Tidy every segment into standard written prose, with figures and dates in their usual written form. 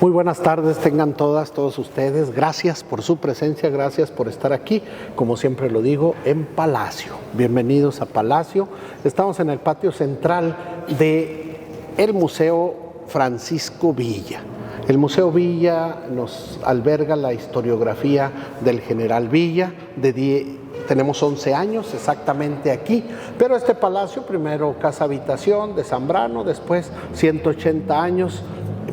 Muy buenas tardes, tengan todos ustedes. Gracias por su presencia, gracias por estar aquí, como siempre lo digo, en Palacio. Bienvenidos a Palacio. Estamos en el patio central del Museo Francisco Villa. El Museo Villa nos alberga la historiografía del general Villa. Tenemos 11 años exactamente aquí, pero este palacio, primero casa habitación de Zambrano, después 180 años,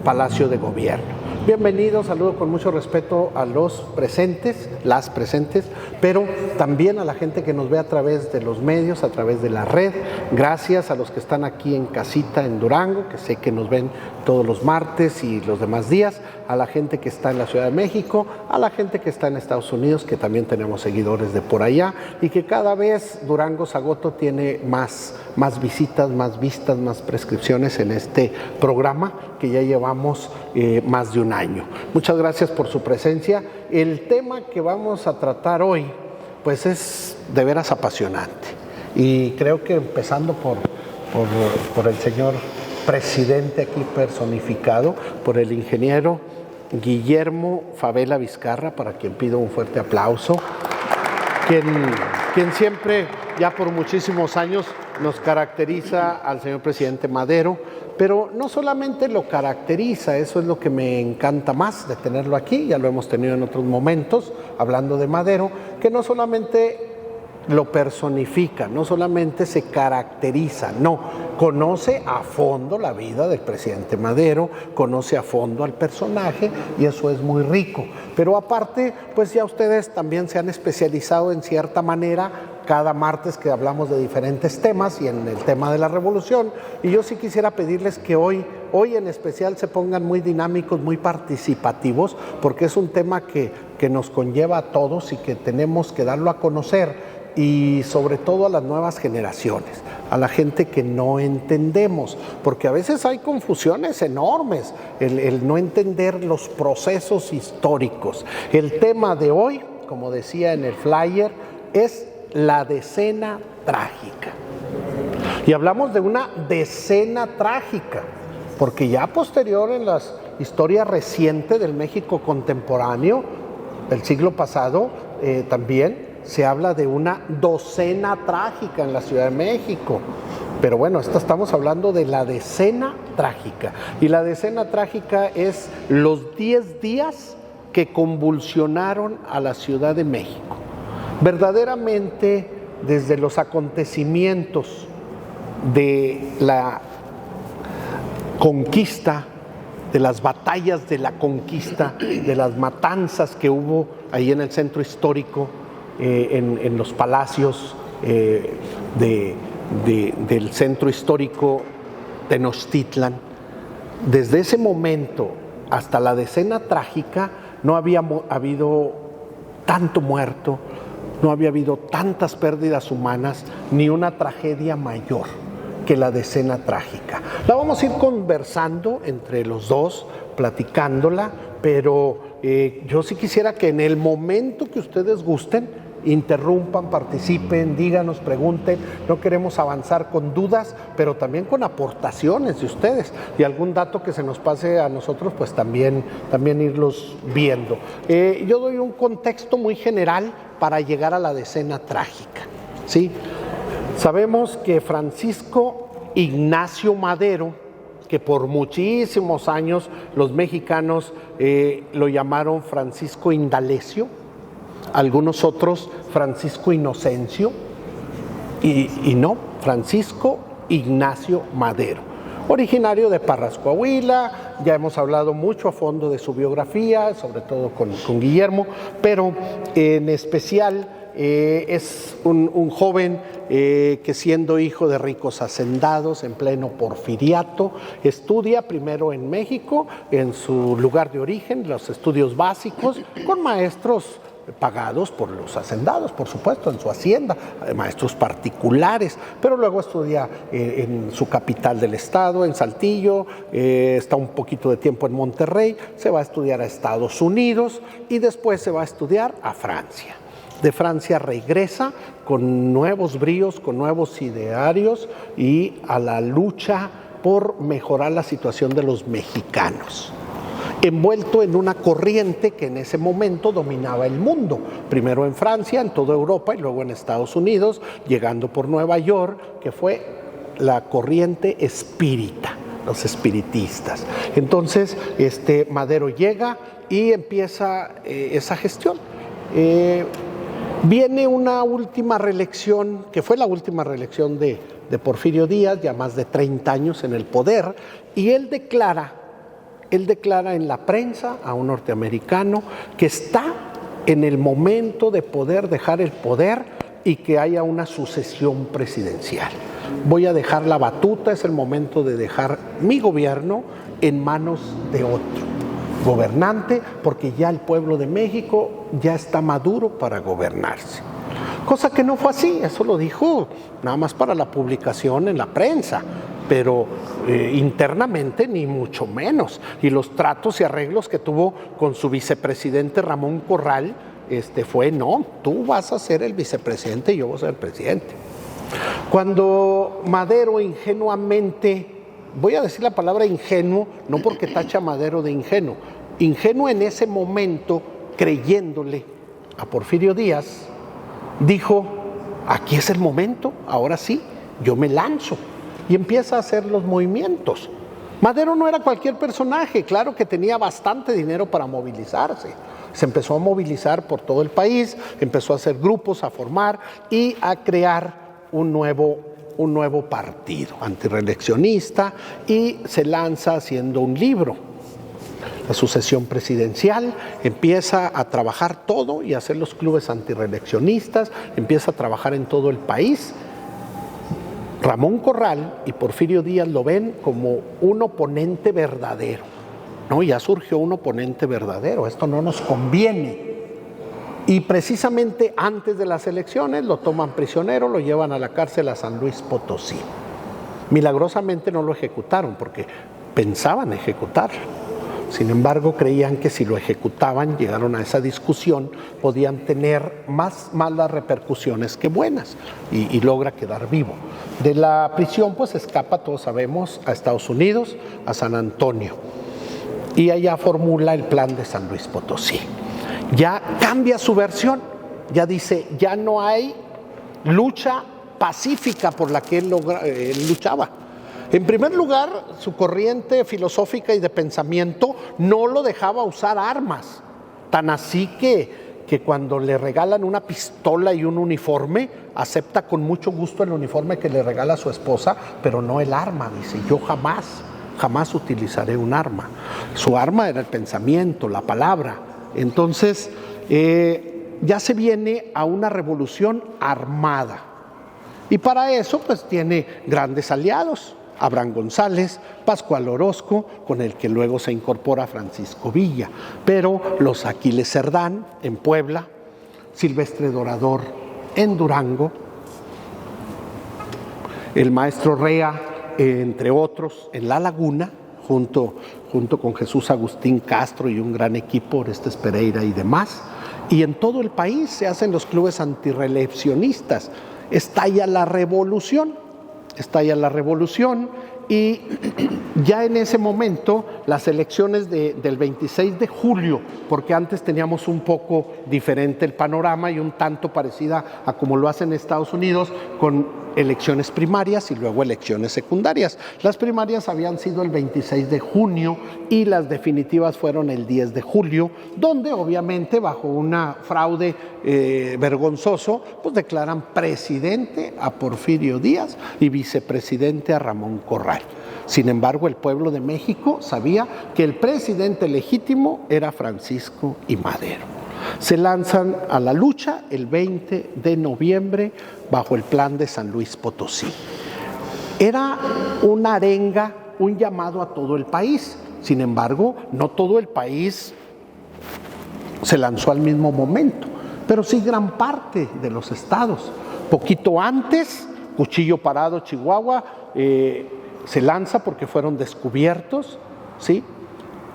Palacio de Gobierno. Bienvenidos, saludo con mucho respeto a los presentes, las presentes, pero también a la gente que nos ve a través de los medios, a través de la red. Gracias a los que están aquí en casita en Durango, que sé que nos ven todos los martes y los demás días, a la gente que está en la Ciudad de México, a la gente que está en Estados Unidos, que también tenemos seguidores de por allá, y que cada vez Durango Zagoto tiene más visitas, más vistas, más prescripciones en este programa que ya llevamos más de un año. Muchas gracias por su presencia. El tema que vamos a tratar hoy, pues es de veras apasionante, y creo que empezando por el señor presidente aquí personificado, por el ingeniero Guillermo Favela Vizcarra, para quien pido un fuerte aplauso, quien siempre, ya por muchísimos años, nos caracteriza al señor presidente Madero, pero no solamente lo caracteriza, eso es lo que me encanta más de tenerlo aquí, ya lo hemos tenido en otros momentos, hablando de Madero, que no solamente lo personifica, no solamente se caracteriza, no, conoce a fondo la vida del presidente Madero, conoce a fondo al personaje, y eso es muy rico. Pero aparte, pues ya ustedes también se han especializado en cierta manera cada martes que hablamos de diferentes temas, y en el tema de la revolución, y yo sí quisiera pedirles que hoy en especial se pongan muy dinámicos, muy participativos, porque es un tema que nos conlleva a todos y que tenemos que darlo a conocer, y sobre todo a las nuevas generaciones, a la gente que no entendemos, porque a veces hay confusiones enormes, el no entender los procesos históricos. El tema de hoy, como decía en el flyer, es la decena trágica. Y hablamos de una decena trágica, porque ya posterior en la historia reciente del México contemporáneo, del siglo pasado, también se habla de una docena trágica en la Ciudad de México. Pero bueno, estamos hablando de la decena trágica. Y la decena trágica es los 10 días que convulsionaron a la Ciudad de México. Verdaderamente, desde los acontecimientos de la conquista, de las batallas de la conquista, de las matanzas que hubo ahí en el centro histórico, en los palacios del centro histórico Tenochtitlan. Desde ese momento hasta la decena trágica no había habido tanto muerto, no había habido tantas pérdidas humanas, ni una tragedia mayor que la decena trágica. La vamos a ir conversando entre los dos, platicándola, pero yo sí quisiera que en el momento que ustedes gusten, interrumpan, participen, díganos, pregunten. No queremos avanzar con dudas, pero también con aportaciones de ustedes, y algún dato que se nos pase a nosotros, pues también irlos viendo. Yo doy un contexto muy general para llegar a la decena trágica, ¿sí? Sabemos que Francisco Ignacio Madero, que por muchísimos años los mexicanos lo llamaron Francisco Indalecio, algunos otros Francisco Inocencio, y no, Francisco Ignacio Madero, originario de Parras, Coahuila. Ya hemos hablado mucho a fondo de su biografía, sobre todo con Guillermo, pero en especial es un joven que, siendo hijo de ricos hacendados en pleno porfiriato, estudia primero en México, en su lugar de origen, los estudios básicos, con maestros pagados por los hacendados, por supuesto, en su hacienda, maestros particulares, pero luego estudia en su capital del estado, en Saltillo, está un poquito de tiempo en Monterrey, se va a estudiar a Estados Unidos y después se va a estudiar a Francia. De Francia regresa con nuevos bríos, con nuevos idearios y a la lucha por mejorar la situación de los mexicanos. envuelto en una corriente que en ese momento dominaba el mundo, primero en Francia, en toda Europa y luego en Estados Unidos, llegando por Nueva York, que fue la corriente espírita, los espiritistas. Entonces, Madero llega y empieza esa gestión. Viene una última reelección, que fue la última reelección de Porfirio Díaz, ya más de 30 años en el poder, y él declara en la prensa a un norteamericano que está en el momento de poder dejar el poder y que haya una sucesión presidencial. Voy a dejar la batuta, es el momento de dejar mi gobierno en manos de otro gobernante, porque ya el pueblo de México ya está maduro para gobernarse. Cosa que no fue así, eso lo dijo nada más para la publicación en la prensa, pero internamente ni mucho menos. Y los tratos y arreglos que tuvo con su vicepresidente Ramón Corral, fue: no, tú vas a ser el vicepresidente y yo voy a ser el presidente. Cuando Madero ingenuamente, voy a decir la palabra ingenuo, no porque tacha a Madero de ingenuo en ese momento, creyéndole a Porfirio Díaz, dijo: aquí es el momento, ahora sí, yo me lanzo. Y empieza a hacer los movimientos. Madero no era cualquier personaje, claro que tenía bastante dinero para movilizarse. Se empezó a movilizar por todo el país, empezó a hacer grupos, a formar y a crear un nuevo partido antirreeleccionista, y se lanza haciendo un libro, La sucesión presidencial. Empieza a trabajar todo y a hacer los clubes antirreeleccionistas, empieza a trabajar en todo el país. Ramón Corral y Porfirio Díaz lo ven como un oponente verdadero, ¿no? Ya surgió un oponente verdadero, esto no nos conviene. Y precisamente antes de las elecciones lo toman prisionero, lo llevan a la cárcel a San Luis Potosí. Milagrosamente no lo ejecutaron porque pensaban ejecutarlo. Sin embargo, creían que si lo ejecutaban, llegaron a esa discusión, podían tener más malas repercusiones que buenas, y logra quedar vivo. De la prisión pues escapa, todos sabemos, a Estados Unidos, a San Antonio, y allá formula el plan de San Luis Potosí. Ya cambia su versión, ya dice: ya no hay lucha pacífica por la que él luchaba. En primer lugar, su corriente filosófica y de pensamiento no lo dejaba usar armas, tan así que cuando le regalan una pistola y un uniforme, acepta con mucho gusto el uniforme que le regala su esposa, pero no el arma. Dice: yo jamás utilizaré un arma. Su arma era el pensamiento, la palabra. Entonces, ya se viene a una revolución armada. Y para eso, pues tiene grandes aliados: Abraham González, Pascual Orozco, con el que luego se incorpora Francisco Villa, pero los Aquiles Cerdán en Puebla, Silvestre Dorador en Durango, el maestro Rea, entre otros, en La Laguna, junto con Jesús Agustín Castro y un gran equipo, Orestes Pereira y demás. Y en todo el país se hacen los clubes antirreeleccionistas. Estalla la revolución y ya en ese momento las elecciones del 26 de julio, porque antes teníamos un poco diferente el panorama y un tanto parecida a como lo hacen en Estados Unidos, con elecciones primarias y luego elecciones secundarias. Las primarias habían sido el 26 de junio y las definitivas fueron el 10 de julio, donde obviamente bajo una fraude vergonzoso, pues declaran presidente a Porfirio Díaz y vicepresidente a Ramón Corral. Sin embargo, el pueblo de México sabía que el presidente legítimo era Francisco I. Madero. Se lanzan a la lucha el 20 de noviembre bajo el plan de San Luis Potosí. Era una arenga, un llamado a todo el país. Sin embargo, no todo el país se lanzó al mismo momento, pero sí gran parte de los estados. Poquito antes, Cuchillo Parado, Chihuahua, se lanza porque fueron descubiertos, ¿sí?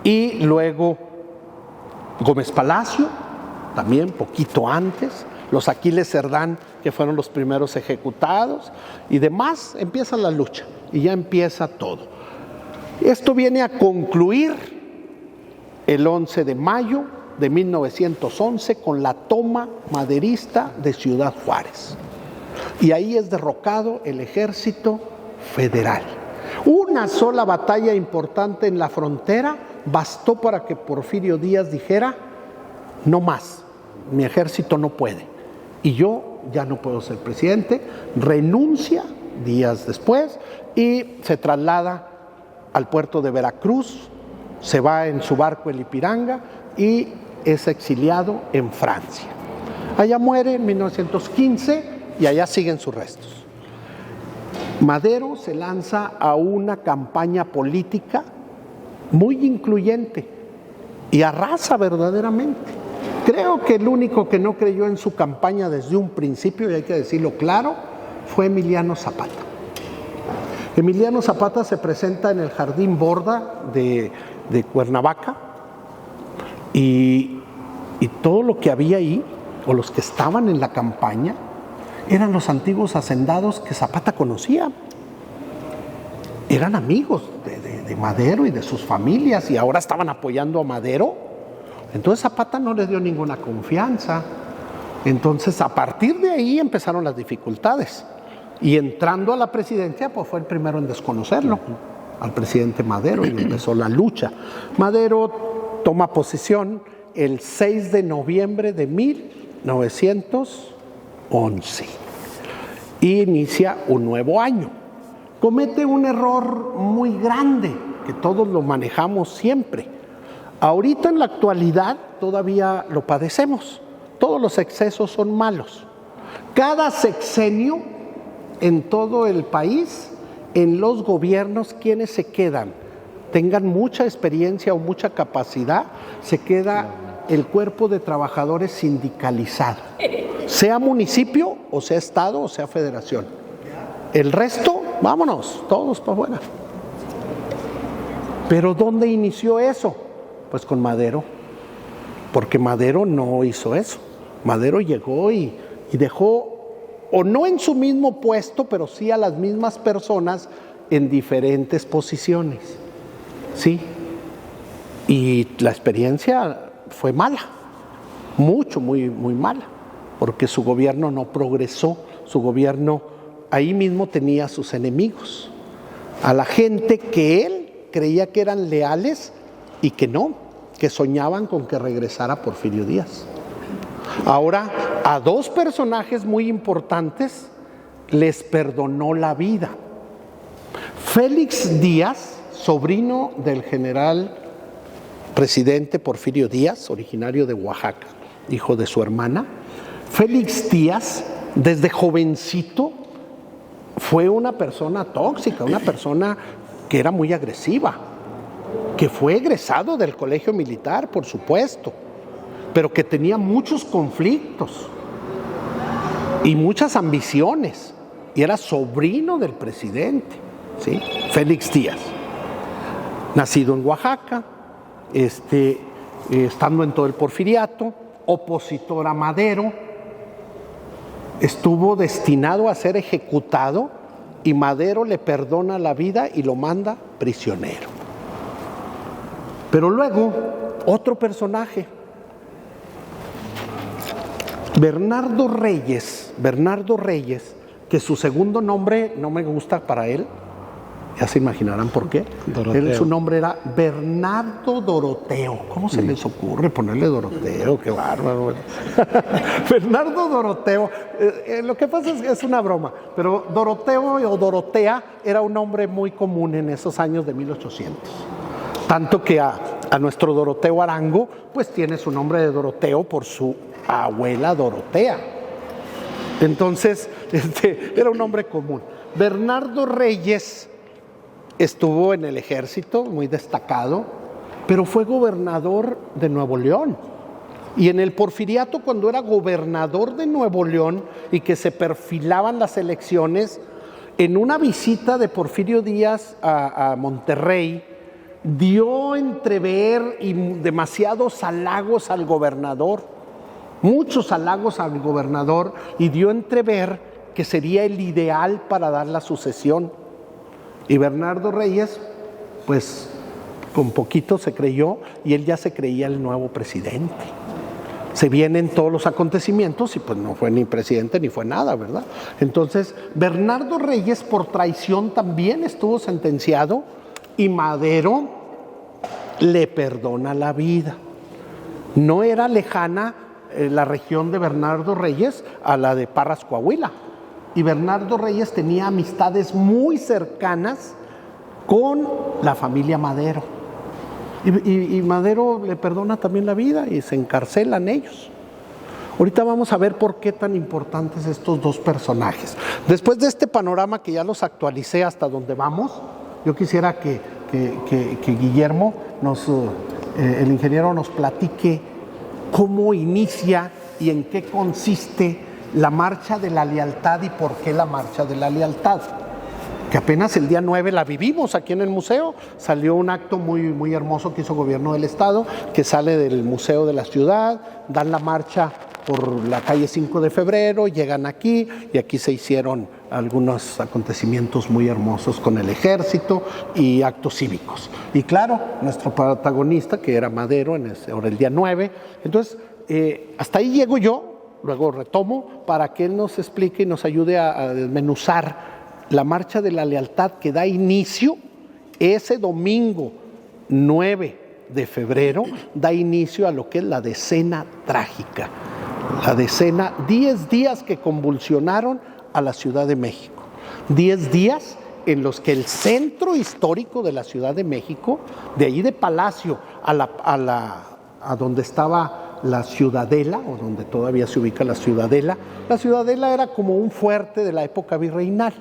Y luego Gómez Palacio, también poquito antes, los Aquiles Cerdán, que fueron los primeros ejecutados, y demás. Empieza la lucha y ya empieza todo. Esto viene a concluir el 11 de mayo de 1911 con la toma maderista de Ciudad Juárez. Y ahí es derrocado el ejército federal. Una sola batalla importante en la frontera bastó para que Porfirio Díaz dijera: no más, mi ejército no puede y yo ya no puedo ser presidente. Renuncia días después y se traslada al puerto de Veracruz, se va en su barco el Ipiranga y es exiliado en Francia. Allá muere en 1915 y allá siguen sus restos. Madero se lanza a una campaña política muy incluyente y arrasa verdaderamente. Creo que el único que no creyó en su campaña desde un principio, y hay que decirlo claro, fue Emiliano Zapata. Emiliano Zapata se presenta en el Jardín Borda de Cuernavaca y todo lo que había ahí, o los que estaban en la campaña, eran los antiguos hacendados que Zapata conocía. Eran amigos de Madero y de sus familias y ahora estaban apoyando a Madero. Entonces Zapata no les dio ninguna confianza. Entonces a partir de ahí empezaron las dificultades. Y entrando a la presidencia, pues fue el primero en desconocerlo, al presidente Madero, y empezó la lucha. Madero toma posesión el 6 de noviembre de 1911 y inicia un nuevo año. Comete un error muy grande que todos lo manejamos siempre. Ahorita en la actualidad todavía lo padecemos. Todos los excesos son malos. Cada sexenio en todo el país, en los gobiernos, quienes se quedan, tengan mucha experiencia o mucha capacidad, se queda el cuerpo de trabajadores sindicalizado, sea municipio o sea estado o sea federación. El resto, vámonos, todos para afuera. Pero ¿dónde inició eso? Pues con Madero, porque Madero no hizo eso. Madero llegó y dejó, o no en su mismo puesto, pero sí a las mismas personas en diferentes posiciones, ¿sí? Y la experiencia fue mala, muy mala, porque su gobierno no progresó, su gobierno ahí mismo tenía sus enemigos, a la gente que él creía que eran leales y que no, que soñaban con que regresara Porfirio Díaz. Ahora, a dos personajes muy importantes les perdonó la vida. Félix Díaz, sobrino del general presidente Porfirio Díaz, originario de Oaxaca, hijo de su hermana. Félix Díaz, desde jovencito, fue una persona tóxica, una persona que era muy agresiva, que fue egresado del colegio militar, por supuesto, pero que tenía muchos conflictos y muchas ambiciones, y era sobrino del presidente, ¿sí? Félix Díaz, nacido en Oaxaca, estando en todo el porfiriato, opositor a Madero, estuvo destinado a ser ejecutado y Madero le perdona la vida y lo manda prisionero. Pero luego, otro personaje, Bernardo Reyes, que su segundo nombre no me gusta para él, ya se imaginarán por qué. Su nombre era Bernardo Doroteo. ¿Cómo se les ocurre ponerle Doroteo? ¡Qué bárbaro! Bernardo Doroteo. Lo que pasa es que es una broma, pero Doroteo o Dorotea era un nombre muy común en esos años de 1800. Tanto que a nuestro Doroteo Arango, pues tiene su nombre de Doroteo por su abuela Dorotea. Entonces, era un nombre común. Bernardo Reyes estuvo en el ejército, muy destacado, pero fue gobernador de Nuevo León. Y en el porfiriato, cuando era gobernador de Nuevo León y que se perfilaban las elecciones, en una visita de Porfirio Díaz a Monterrey, dio a entrever y demasiados halagos al gobernador, muchos halagos al gobernador, y dio a entrever que sería el ideal para dar la sucesión. Y Bernardo Reyes, pues, con poquito se creyó, y él ya se creía el nuevo presidente. Se vienen todos los acontecimientos y pues no fue ni presidente ni fue nada, ¿verdad? Entonces, Bernardo Reyes por traición también estuvo sentenciado y Madero le perdona la vida. No era lejana la región de Bernardo Reyes a la de Parras, Coahuila. Y Bernardo Reyes tenía amistades muy cercanas con la familia Madero. Y Madero le perdona también la vida y se encarcelan ellos. Ahorita vamos a ver por qué tan importantes estos dos personajes. Después de este panorama que ya los actualicé hasta donde vamos, yo quisiera que Guillermo, el ingeniero, nos platique cómo inicia y en qué consiste la Marcha de la Lealtad y por qué la Marcha de la Lealtad. Que apenas el día 9 la vivimos aquí en el museo. Salió un acto muy, muy hermoso que hizo el gobierno del estado, que sale del museo de la ciudad, dan la marcha por la calle 5 de febrero, llegan aquí y aquí se hicieron algunos acontecimientos muy hermosos con el ejército y actos cívicos. Y claro, nuestro protagonista, que era Madero, ahora el día 9. Entonces, hasta ahí llego yo, luego retomo para que él nos explique y nos ayude a desmenuzar la Marcha de la Lealtad, que da inicio ese domingo 9 de febrero, da inicio a lo que es la decena trágica. La decena, 10 días que convulsionaron a la Ciudad de México. 10 días en los que el centro histórico de la Ciudad de México, de ahí de Palacio a donde estaba la Ciudadela, o donde todavía se ubica la Ciudadela era como un fuerte de la época virreinal.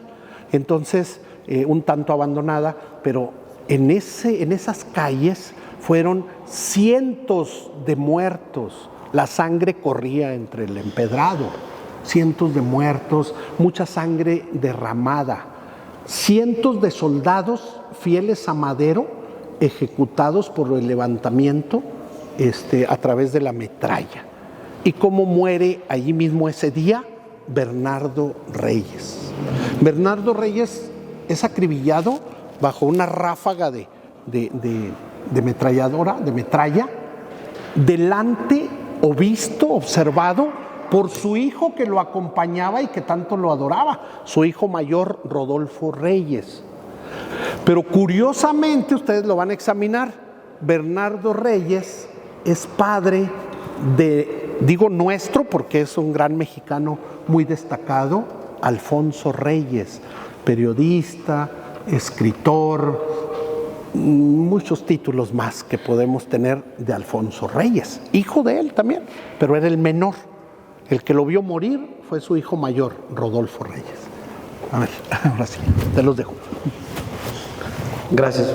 Entonces, un tanto abandonada, pero en esas calles fueron cientos de muertos. La sangre corría entre el empedrado, cientos de muertos, mucha sangre derramada, cientos de soldados fieles a Madero ejecutados por el levantamiento a través de la metralla. ¿Y cómo muere allí mismo ese día? Bernardo Reyes. Bernardo Reyes es acribillado bajo una ráfaga de metralla, delante o visto, observado por su hijo que lo acompañaba y que tanto lo adoraba, su hijo mayor, Rodolfo Reyes. Pero curiosamente, ustedes lo van a examinar, Bernardo Reyes es padre digo nuestro porque es un gran mexicano muy destacado, Alfonso Reyes, periodista, escritor, muchos títulos más que podemos tener de Alfonso Reyes, hijo de él también, pero era el menor. El que lo vio morir fue su hijo mayor, Rodolfo Reyes. A ver, ahora sí, te los dejo. Gracias,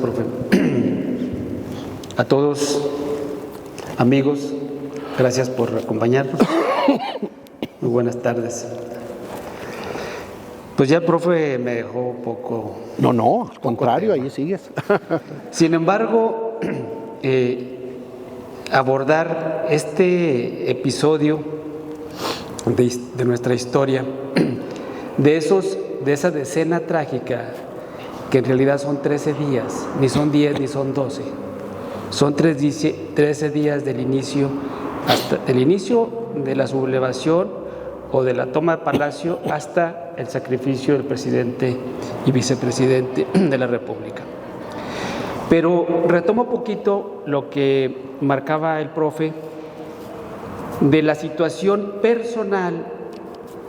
profe. A todos, amigos, gracias por acompañarnos. Muy buenas tardes. Pues ya el profe me dejó un poco... No, al contrario, ahí sigues. Sin embargo, abordar este episodio de nuestra historia, de esa decena trágica, que en realidad son 13 días, ni son 10 ni son 12, son 13 días del inicio, hasta el inicio de la sublevación o de la toma de Palacio hasta el sacrificio del presidente y vicepresidente de la República. Pero retomo un poquito lo que marcaba el profe de la situación personal,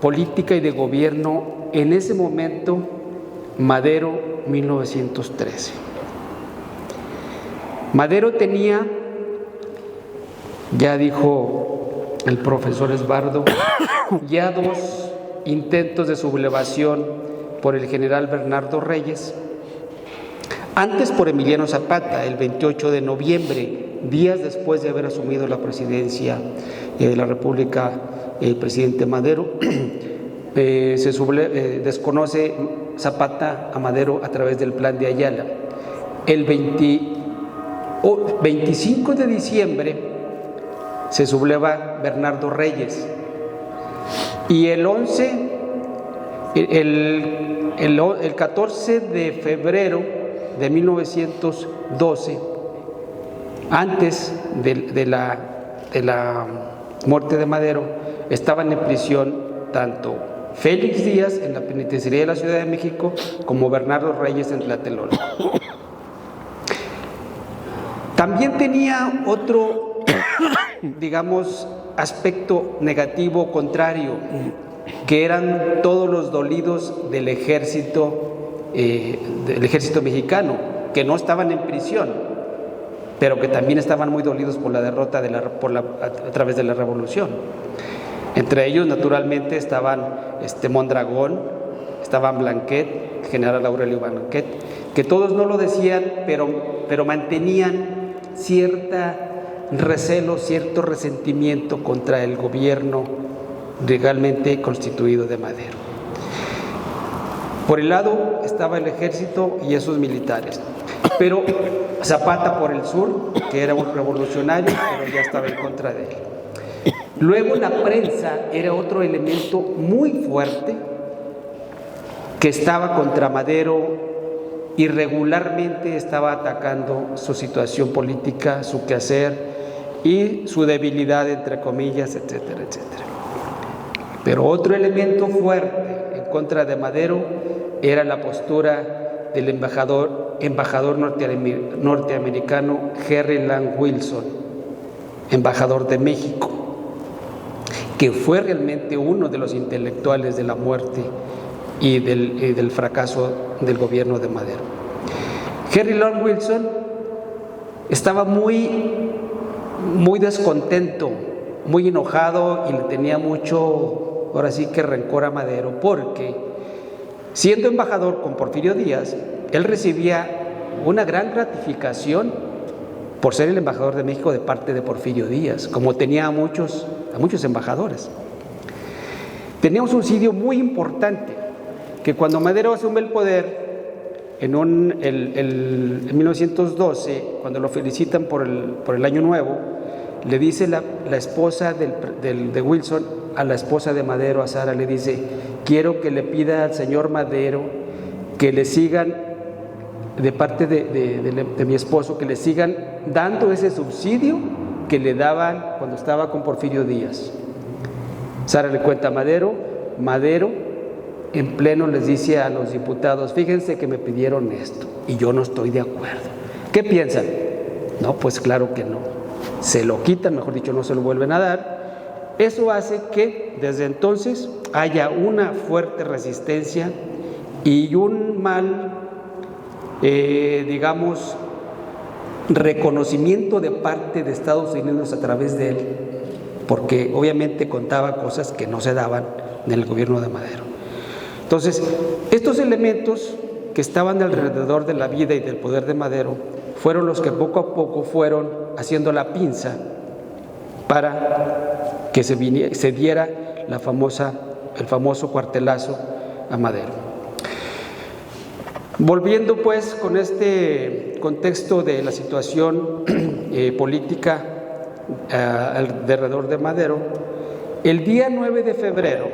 política y de gobierno en ese momento, Madero, 1913. Madero tenía, ya dijo el profesor Esbardo, ya 2 intentos de sublevación por el general Bernardo Reyes, antes por Emiliano Zapata, el 28 de noviembre, días después de haber asumido la presidencia de la República, el presidente Madero, desconoce Zapata a Madero a través del Plan de Ayala. El 25 de diciembre se subleva Bernardo Reyes y el 14 de febrero de 1912, antes de la muerte de Madero, estaban en prisión tanto Félix Díaz en la penitenciaría de la Ciudad de México como Bernardo Reyes en Tlatelolco. También tenía otro, digamos, aspecto negativo contrario, que eran todos los dolidos del ejército mexicano, que no estaban en prisión, pero que también estaban muy dolidos por la derrota a través de la revolución. Entre ellos, naturalmente, estaban Mondragón, estaban Blanquet, general Aurelio Blanquet, que todos no lo decían, pero mantenían cierto recelo, cierto resentimiento contra el gobierno legalmente constituido de Madero. Por el lado estaba el ejército y esos militares, pero Zapata por el sur, que era un revolucionario, pero ya estaba en contra de él. Luego la prensa era otro elemento muy fuerte que estaba contra Madero y regularmente estaba atacando su situación política, su quehacer y su debilidad, entre comillas, etcétera, etcétera. Pero otro elemento fuerte en contra de Madero era la postura del embajador norteamericano Henry Lang Wilson, embajador de México, que fue realmente uno de los intelectuales de la muerte y del fracaso del gobierno de Madero. Henry Lang Wilson estaba muy descontento, muy enojado y le tenía mucho, ahora sí que rencor a Madero, porque siendo embajador con Porfirio Díaz, él recibía una gran gratificación por ser el embajador de México de parte de Porfirio Díaz, como tenía a muchos embajadores. Tenía un subsidio muy importante, que cuando Madero asume el poder en 1912, cuando lo felicitan por el Año Nuevo, le dice la esposa de Wilson a la esposa de Madero, a Sara, le dice: quiero que le pida al señor Madero que le sigan, de parte de mi esposo, que le sigan dando ese subsidio que le daban cuando estaba con Porfirio Díaz. Sara le cuenta a Madero en pleno les dice a los diputados: fíjense que me pidieron esto y yo no estoy de acuerdo. ¿Qué piensan? No, pues claro que no. Se lo quitan, mejor dicho, no se lo vuelven a dar. Eso hace que desde entonces haya una fuerte resistencia y un mal, digamos, reconocimiento de parte de Estados Unidos a través de él, porque obviamente contaba cosas que no se daban en el gobierno de Madero. Entonces, estos elementos que estaban alrededor de la vida y del poder de Madero fueron los que poco a poco fueron haciendo la pinza para que se diera el famoso cuartelazo a Madero. Volviendo pues con este contexto de la situación política alrededor de Madero, el día 9 de febrero,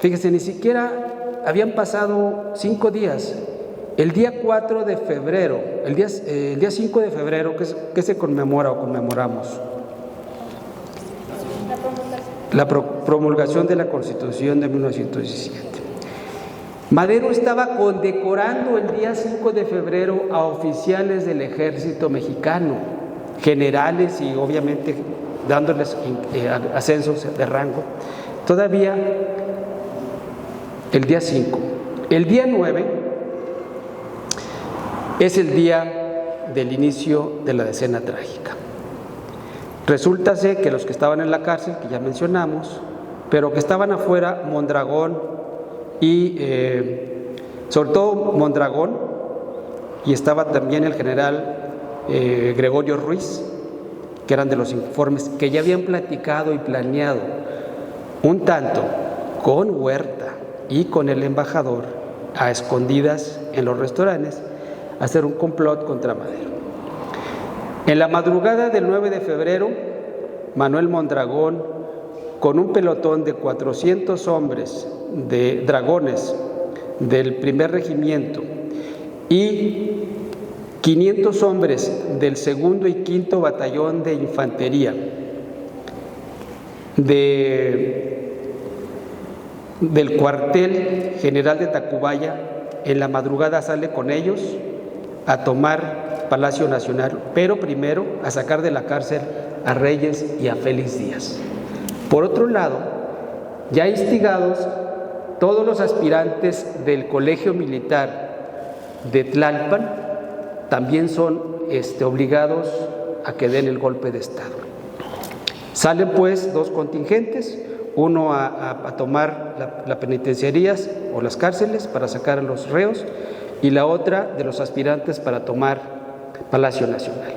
fíjense, ni siquiera habían pasado 5 días, el día 4 de febrero, el día 5 de febrero, ¿qué se conmemora o conmemoramos? La promulgación de la Constitución de 1917. Madero estaba condecorando el día 5 de febrero a oficiales del ejército mexicano, generales y obviamente dándoles ascensos de rango. Todavía el día 5. El día 9 es el día del inicio de la decena trágica. Resulta ser que los que estaban en la cárcel, que ya mencionamos, pero que estaban afuera, Mondragón y sobre todo Mondragón, y estaba también el general Gregorio Ruiz, que eran de los informes que ya habían platicado y planeado un tanto con Huerta y con el embajador a escondidas en los restaurantes hacer un complot contra Madero. En la madrugada del 9 de febrero, Manuel Mondragón, con un pelotón de 400 hombres de dragones del primer regimiento y 500 hombres del 2º y 5º Batallón de Infantería del cuartel general de Tacubaya, en la madrugada sale con ellos a tomar Palacio Nacional, pero primero a sacar de la cárcel a Reyes y a Félix Díaz. Por otro lado, ya instigados, todos los aspirantes del Colegio Militar de Tlalpan también son obligados a que den el golpe de Estado. Salen pues 2 contingentes, uno a tomar las penitenciarías o las cárceles para sacar a los reos, y la otra de los aspirantes para tomar Palacio Nacional.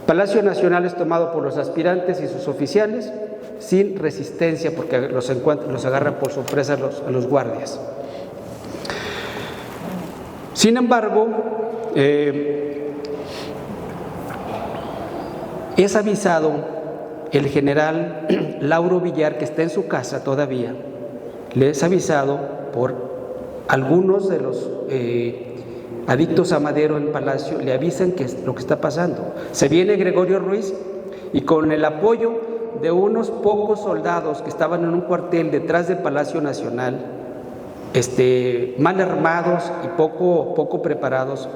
Palacio Nacional es tomado por los aspirantes y sus oficiales sin resistencia, porque los agarran por sorpresa a los guardias. Sin embargo, es avisado el general Lauro Villar, que está en su casa todavía, le es avisado por algunos de los adictos a Madero en Palacio, le avisan que es lo que está pasando. Se viene Gregorio Ruiz y con el apoyo de unos pocos soldados que estaban en un cuartel detrás del Palacio Nacional, mal armados y poco preparados,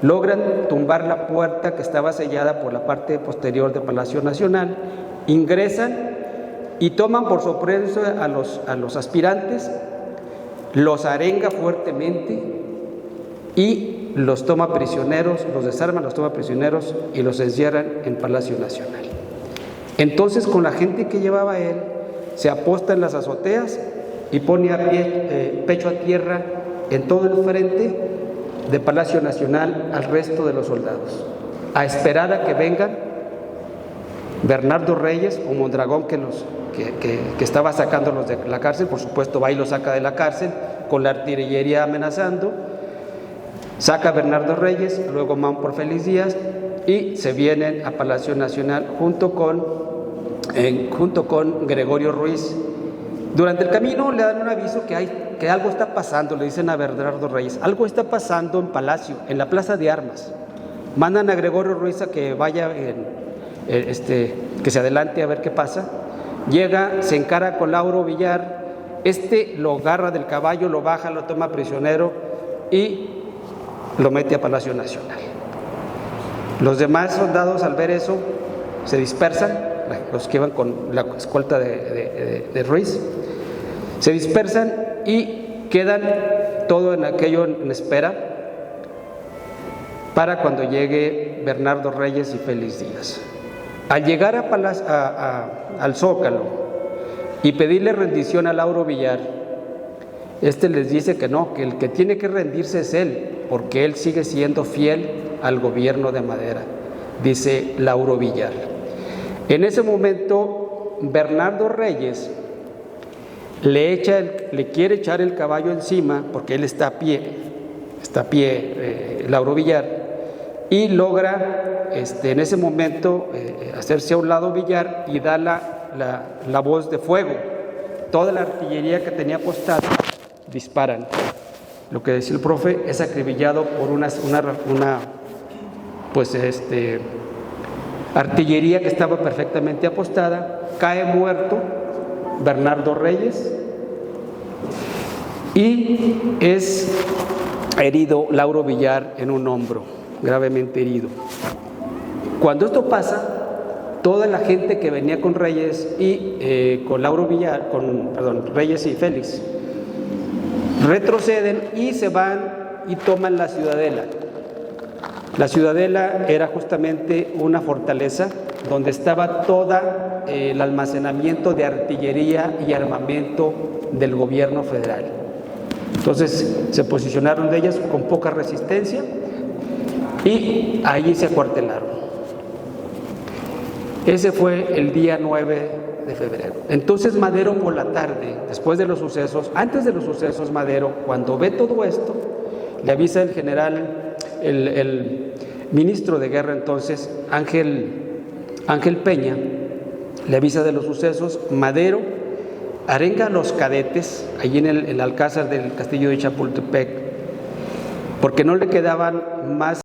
logran tumbar la puerta que estaba sellada por la parte posterior del Palacio Nacional, ingresan y toman por sorpresa a los aspirantes, los arenga fuertemente y los toma prisioneros, los desarman, los toma prisioneros y los encierran en Palacio Nacional. Entonces, con la gente que llevaba él, se aposta en las azoteas y pone pecho a tierra en todo el frente de Palacio Nacional al resto de los soldados, a esperar a que vengan Bernardo Reyes o Mondragón, que estaba sacándolos de la cárcel. Por supuesto, va y los saca de la cárcel con la artillería amenazando. Saca a Bernardo Reyes, luego van por Félix Díaz y se vienen a Palacio Nacional junto con Gregorio Ruiz. Durante el camino le dan un aviso que algo está pasando, le dicen a Bernardo Reyes, algo está pasando en Palacio, en la Plaza de Armas. Mandan a Gregorio Ruiz a que vaya, que se adelante a ver qué pasa. Llega, se encara con Lauro Villar, lo agarra del caballo, lo baja, lo toma prisionero y lo mete a Palacio Nacional. Los demás soldados, al ver eso, se dispersan, los que iban con la escolta de Ruiz, se dispersan y quedan todo en aquello en espera para cuando llegue Bernardo Reyes y Félix Díaz. Al llegar al Zócalo y pedirle rendición a Lauro Villar, les dice que no, que el que tiene que rendirse es él, porque él sigue siendo fiel al gobierno de Madero, dice Lauro Villar. En ese momento, Bernardo Reyes le quiere echar el caballo encima, porque él está a pie, Lauro Villar, y logra en ese momento hacerse a un lado Villar y da la voz de fuego. Toda la artillería que tenía apostada disparan. Lo que decía el profe, es acribillado por una artillería que estaba perfectamente apostada. Cae muerto Bernardo Reyes y es herido Lauro Villar en un hombro, gravemente herido. Cuando esto pasa, toda la gente que venía con Reyes y con Lauro Villar, Reyes y Félix, retroceden y se van y toman la Ciudadela. La Ciudadela era justamente una fortaleza donde estaba todo el almacenamiento de artillería y armamento del gobierno federal. Entonces se posicionaron de ellas con poca resistencia y allí se acuartelaron. Ese fue el día 9 de febrero. Entonces Madero, por la tarde, después de los sucesos, antes de los sucesos, Madero, cuando ve todo esto, le avisa el general, el ministro de guerra entonces, Ángel Peña, le avisa de los sucesos. Madero arenga a los cadetes allí en el alcázar del castillo de Chapultepec, porque no le quedaban más